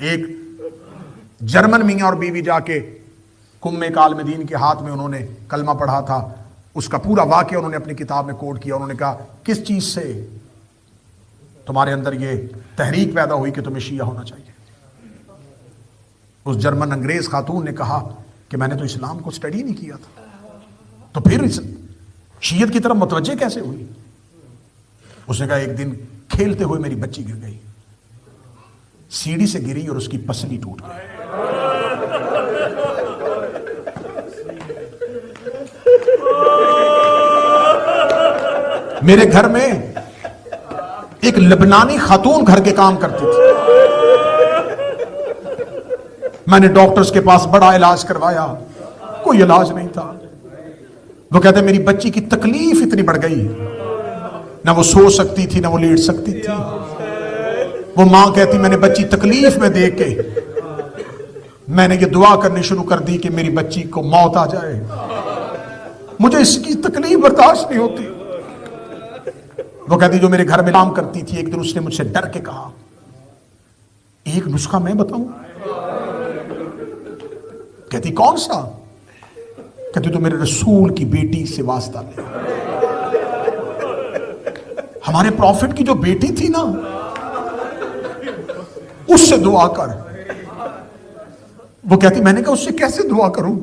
ایک جرمن میاں اور بیوی جا کے کم کالم دین کے ہاتھ میں انہوں نے کلمہ پڑھا تھا، اس کا پورا واقعہ انہوں نے اپنی کتاب میں کوٹ کیا. انہوں نے کہا کس چیز سے تمہارے اندر یہ تحریک پیدا ہوئی کہ تمہیں شیعہ ہونا چاہیے؟ اس جرمن انگریز خاتون نے کہا کہ میں نے تو اسلام کو سٹڈی نہیں کیا تھا، تو پھر شیعت کی طرف متوجہ کیسے ہوئی؟ اس نے کہا ایک دن کھیلتے ہوئے میری بچی گر گئی، سیڑھی سے گری اور اس کی پسلی ٹوٹ گئی. میرے گھر میں ایک لبنانی خاتون گھر کے کام کرتی تھی، میں نے ڈاکٹرز کے پاس بڑا علاج کروایا، کوئی علاج نہیں تھا. وہ کہتے ہیں میری بچی کی تکلیف اتنی بڑھ گئی، نہ وہ سو سکتی تھی نہ وہ لیٹ سکتی تھی. وہ ماں کہتی میں نے بچی تکلیف میں دیکھ کے میں نے یہ دعا کرنی شروع کر دی کہ میری بچی کو موت آ جائے، مجھے اس کی تکلیف برداشت نہیں ہوتی. وہ کہتی جو میرے گھر میں کام کرتی تھی، ایک دن اس نے مجھ سے ڈر کے کہا ایک نسخہ میں بتاؤں؟ کہتی کون سا؟ کہتی تو میرے رسول کی بیٹی سے واسطہ لے، ہمارے پروفٹ کی جو بیٹی تھی نا اس سے دعا کر. وہ کہتی میں نے کہا اس سے کیسے دعا کروں؟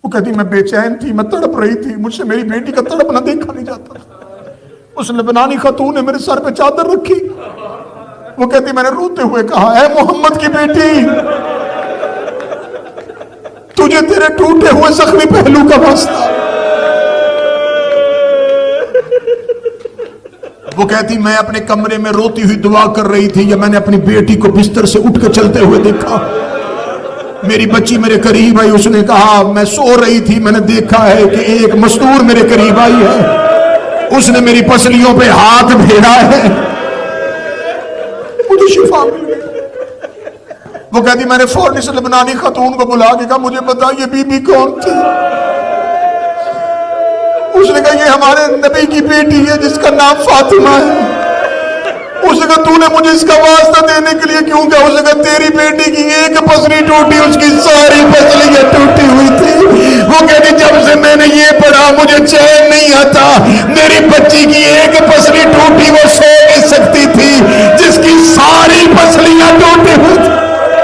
وہ کہتی میں بے چین تھی، میں تڑپ رہی تھی، مجھ سے میری بیٹی کا تڑپنا دیکھا نہیں جاتا تھا. اس لبنانی خاتون نے میرے سر پہ چادر رکھی. وہ کہتی میں نے روتے ہوئے کہا اے محمد کی بیٹی، تجھے تیرے ٹوٹے ہوئے زخمی پہلو کا واسطہ. وہ کہتی میں اپنے کمرے میں روتی ہوئی دعا کر رہی تھی، یا میں نے اپنی بیٹی کو بستر سے اٹھ کے چلتے ہوئے دیکھا. میری بچی میرے قریب آئی، اس نے کہا میں سو رہی تھی، میں نے دیکھا ہے کہ ایک مزدور میرے قریب آئی ہے، اس نے میری پسلیوں پہ ہاتھ پھیرا ہے، مجھے شفا مل گئی. وہ کہتی میں نے فوراً اس لبنانی خاتون کو بلا کے کہا مجھے بتا یہ بی بی کون تھی؟ اس نے کہا یہ ہمارے نبی کی بیٹی ہے جس کا نام فاطمہ ہے. اس نے کہا تو نے مجھے اس کا واسطہ دینے کے لیے کیوں کہا؟ اس نے کہا تیری بیٹی کی ایک پسلی ٹوٹی، اس کی ساری پسلیاں ٹوٹی ہوئی تھی. وہ کہتی جب سے میں نے یہ پڑھا مجھے چین نہیں آتا، میری بچی کی ایک پسلی ٹوٹی وہ